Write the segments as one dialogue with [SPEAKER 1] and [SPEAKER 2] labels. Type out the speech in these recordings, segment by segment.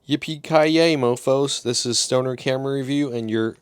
[SPEAKER 1] Yippee-ki-yay, mofos. This is Stoner Camera Review, and you're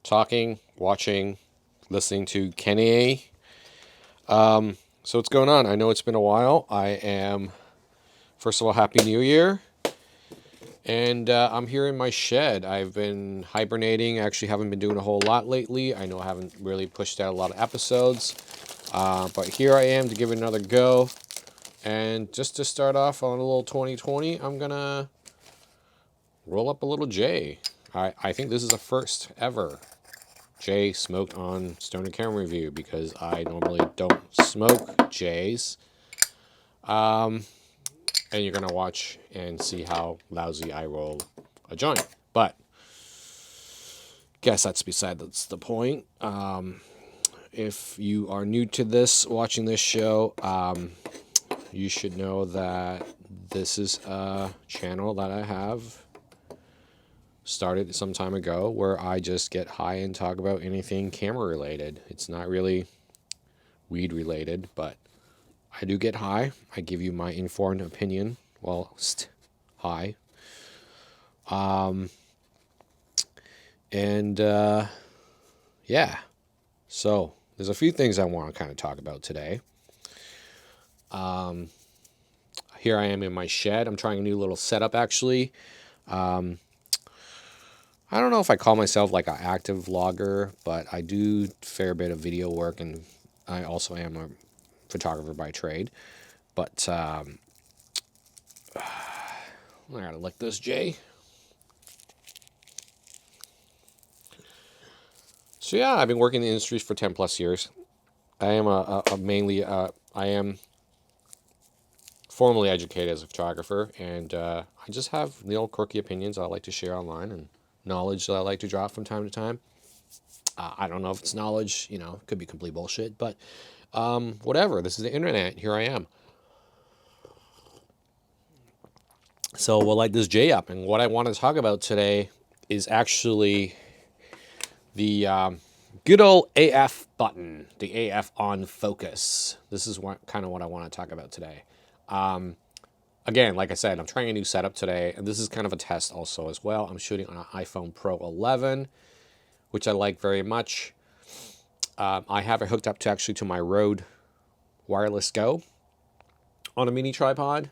[SPEAKER 1] talking, watching, listening to Kenny A. So what's going on? I know it's been a while. First of all, Happy New Year. And I'm here in my shed. I've been hibernating. I actually haven't been doing a whole lot lately. I know I haven't really pushed out a lot of episodes. But here I am to give it another go. And just to start off on a little 2020, I'm going to roll up a little J. I think this is the first ever J smoked on Stoner Camera Review because I normally don't smoke J's. And you're going to watch and see how lousy I roll a joint. But guess that's besides the point. If you are new to this, watching this show, you should know that this is a channel that I have started some time ago where I just get high and talk about anything camera related. It's not really weed related, but I do get high. I give you my informed opinion whilst high. Yeah. So there's a few things I want to kind of talk about today. Here I am in my shed. I'm trying a new little setup actually. I don't know if I call myself like an active vlogger, but I do a fair bit of video work, and I also am a photographer by trade. But I gotta lick this, Jay. So yeah, I've been working in the industry for 10 plus years. I am I am formally educated as a photographer, and I just have quirky opinions I like to share online and knowledge that I like to drop from time to time. I don't know if it's knowledge, it could be complete bullshit, but whatever. This is the internet. Here I am. So we'll light this J up, and what I want to talk about today is actually the good old AF button, the AF on focus. This is what I want to talk about today. Again, like I said, I'm trying a new setup today, and this is kind of a test also as well. I'm shooting on an iPhone Pro 11, which I like very much. I have it hooked up to my Rode Wireless Go on a mini tripod.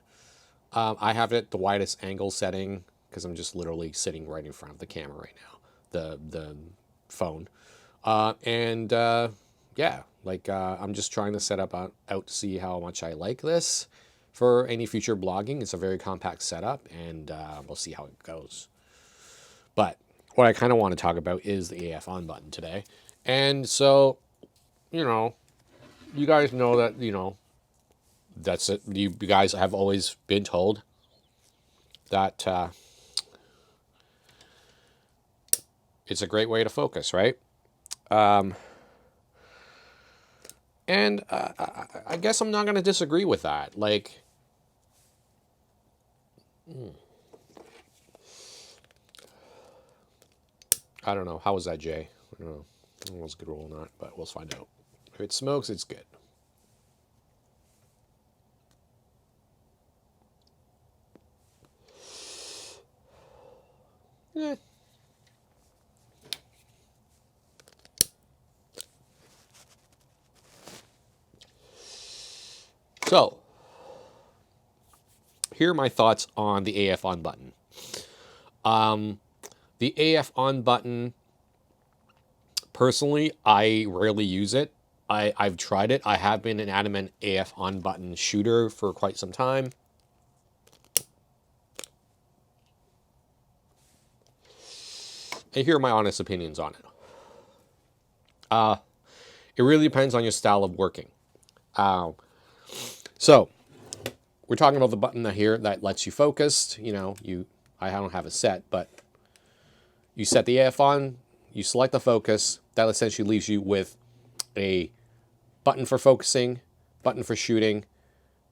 [SPEAKER 1] I have it at the widest angle setting because I'm just literally sitting right in front of the camera right now, the phone. I'm just trying to set up out to see how much I like this for any future blogging. It's a very compact setup, and we'll see how it goes. But what I kind of want to talk about is the AF on button today. And so, you guys know that, that's it. You guys have always been told that it's a great way to focus, right? And I guess I'm not going to disagree with that. Like, I don't know. How was that, Jay? I don't know. I don't know if it's a good roll or not, but we'll find out. If it smokes, it's good. Eh. So, here are my thoughts on the AF on button. The AF on button, personally, I rarely use it. I've tried it. I have been an adamant AF on button shooter for quite some time. And here are my honest opinions on it. It really depends on your style of working. So, we're talking about the button here that lets you focus. I don't have it set, but you set the AF on, you select the focus. That essentially leaves you with a button for focusing, button for shooting,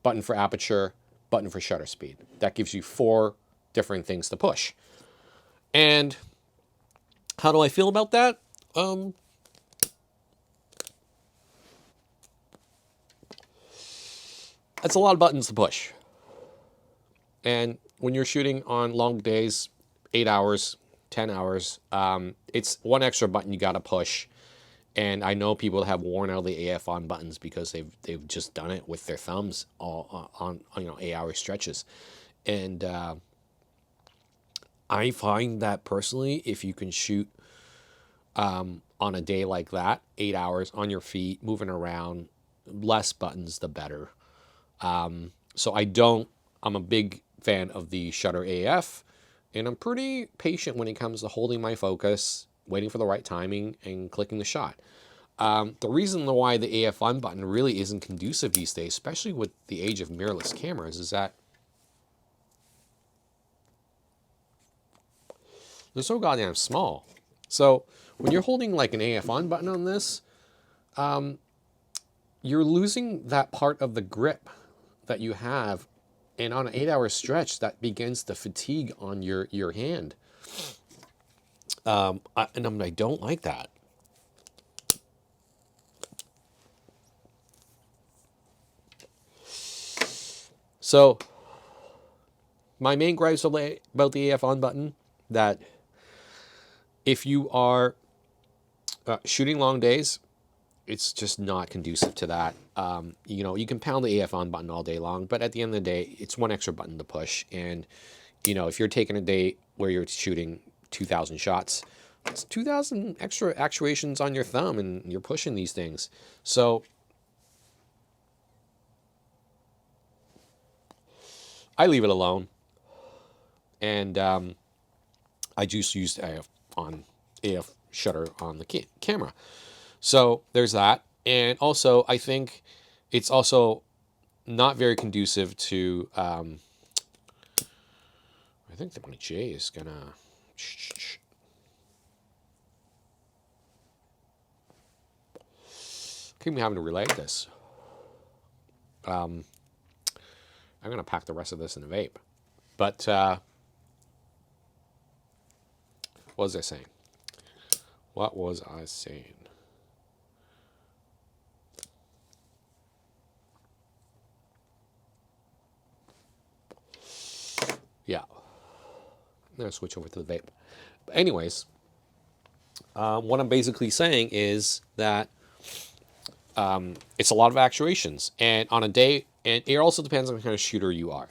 [SPEAKER 1] button for aperture, button for shutter speed. That gives you 4 different things to push. And how do I feel about that? That's a lot of buttons to push. And when you're shooting on long days, 8 hours, 10 hours, it's one extra button you got to push. And I know people have worn out the AF on buttons because they've just done it with their thumbs all on 8 hour stretches. And I find that personally, if you can shoot on a day like that, 8 hours on your feet, moving around, less buttons, the better. So I'm a big fan of the Shutter AF, and I'm pretty patient when it comes to holding my focus, waiting for the right timing, and clicking the shot. The reason why the AF on button really isn't conducive these days, especially with the age of mirrorless cameras, is that they're so goddamn small. So when you're holding like an AF on button on this, you're losing that part of the grip that you have, and on an 8 hour stretch, that begins to fatigue on your hand. I don't like that. So my main gripes about the AF on button, that if you are shooting long days, it's just not conducive to that. You can pound the AF on button all day long, but at the end of the day, it's one extra button to push. And, if you're taking a day where you're shooting 2,000 shots, it's 2,000 extra actuations on your thumb, and you're pushing these things. So I leave it alone. And I just used AF shutter on the camera. So there's that. And also, I think it's also not very conducive to, I think that my J is gonna, keep me having to relay this. I'm gonna pack the rest of this in a vape. But, what was I saying? What was I saying? Yeah. I'm going to switch over to the vape. But anyways, what I'm basically saying is that it's a lot of actuations. And on a day, and it also depends on the kind of shooter you are.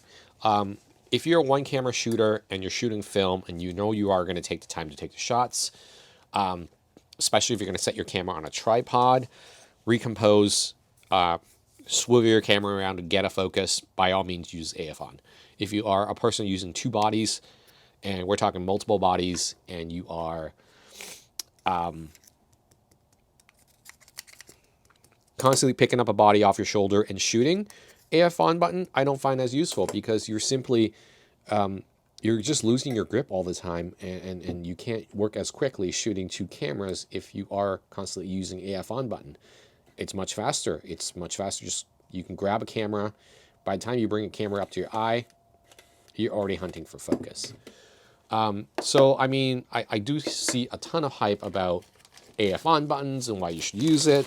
[SPEAKER 1] If you're a one camera shooter and you're shooting film and you know you are going to take the time to take the shots, especially if you're going to set your camera on a tripod, recompose, swivel your camera around to get a focus, by all means use AF on. If you are a person using two bodies, and we're talking multiple bodies, and you are constantly picking up a body off your shoulder and shooting, AF on button I don't find as useful, because you're simply you're just losing your grip all the time, and you can't work as quickly shooting two cameras if you are constantly using AF on button. It's much faster. Just, you can grab a camera. By the time you bring a camera up to your eye, you're already hunting for focus. So, I mean, I do see a ton of hype about AF on buttons and why you should use it.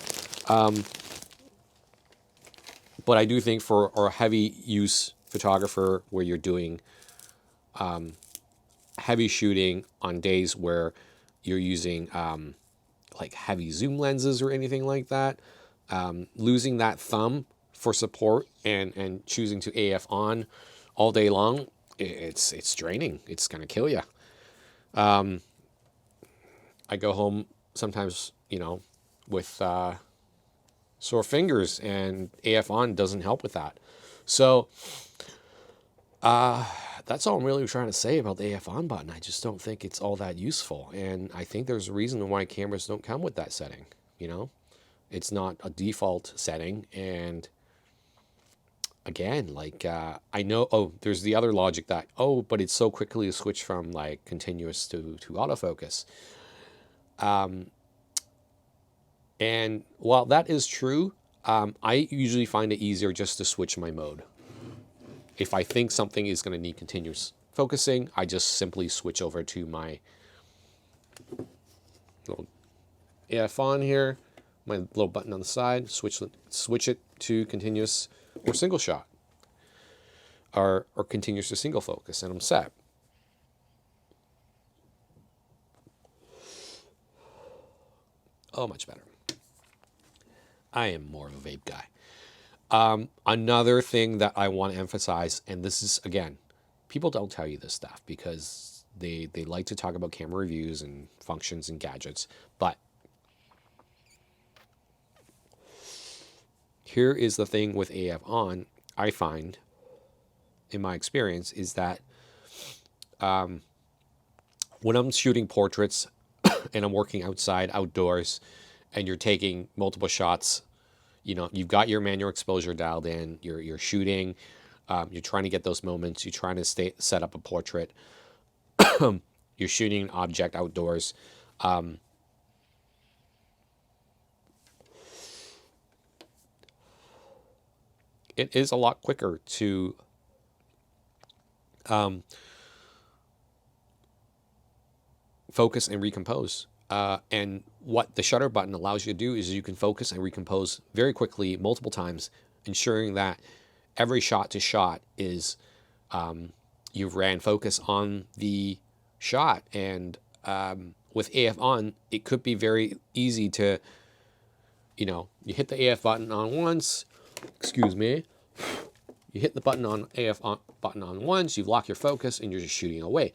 [SPEAKER 1] But I do think for a heavy use photographer, where you're doing heavy shooting on days where you're using like heavy zoom lenses or anything like that, losing that thumb for support and choosing to AF on all day long, it's draining. It's gonna kill you. I go home sometimes, with sore fingers, and AF on doesn't help with that. So that's all I'm really trying to say about the AF on button. I just don't think it's all that useful, and I think there's a reason why cameras don't come with that setting. It's not a default setting, and again, like, I know, there's the other logic that, but it's so quickly to switch from like continuous to autofocus. And while that is true, I usually find it easier just to switch my mode. If I think something is going to need continuous focusing, I just simply switch over to my little AF on here, my little button on the side, switch it to continuous or single shot. or continuous to single focus, and I'm set. Oh, much better. I am more of a vape guy. Another thing that I want to emphasize, and this is, again, people don't tell you this stuff because they like to talk about camera reviews and functions and gadgets, but here is the thing with AF on, I find, in my experience, is that when I'm shooting portraits and I'm working outside, outdoors, and you're taking multiple shots, you know, you've got your manual exposure dialed in, you're shooting, you're trying to get those moments, you're trying to set up a portrait, you're shooting an object outdoors. It is a lot quicker to focus and recompose. And what the shutter button allows you to do is you can focus and recompose very quickly, multiple times, ensuring that every shot to shot is you've ran focus on the shot. And with AF on, it could be very easy to, you know, you hit the AF button on once, excuse me, you hit the button on AF on, button on once, you lock your focus, and you're just shooting away.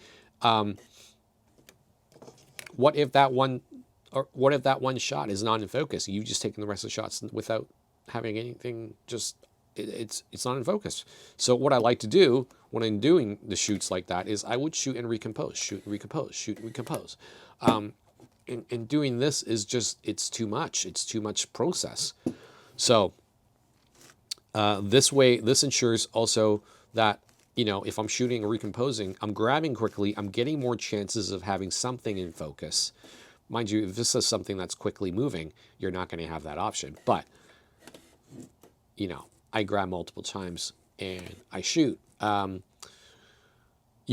[SPEAKER 1] What if that one shot is not in focus? You've just taken the rest of the shots without having anything. Just it's not in focus. So what I like to do when I'm doing the shoots like that is I would shoot and recompose, shoot and recompose, shoot and recompose. And doing this is just, it's too much. It's too much process. So this way, this ensures also that, you know, if I'm shooting or recomposing, I'm grabbing quickly, I'm getting more chances of having something in focus. Mind you, if this is something that's quickly moving, you're not going to have that option. But, you know, I grab multiple times and I shoot. You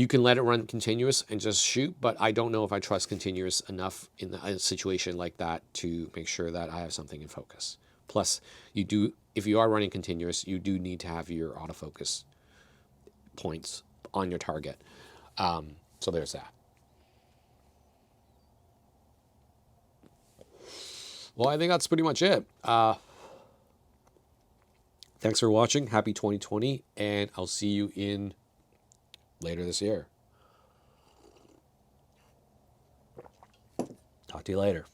[SPEAKER 1] can let it run continuous and just shoot, but I don't know if I trust continuous enough in a situation like that to make sure that I have something in focus. Plus, you do, if you are running continuous, you do need to have your autofocus points on your target. So there's that. Well, I think that's pretty much it. Thanks for watching. Happy 2020, and I'll see you in later this year. Talk to you later.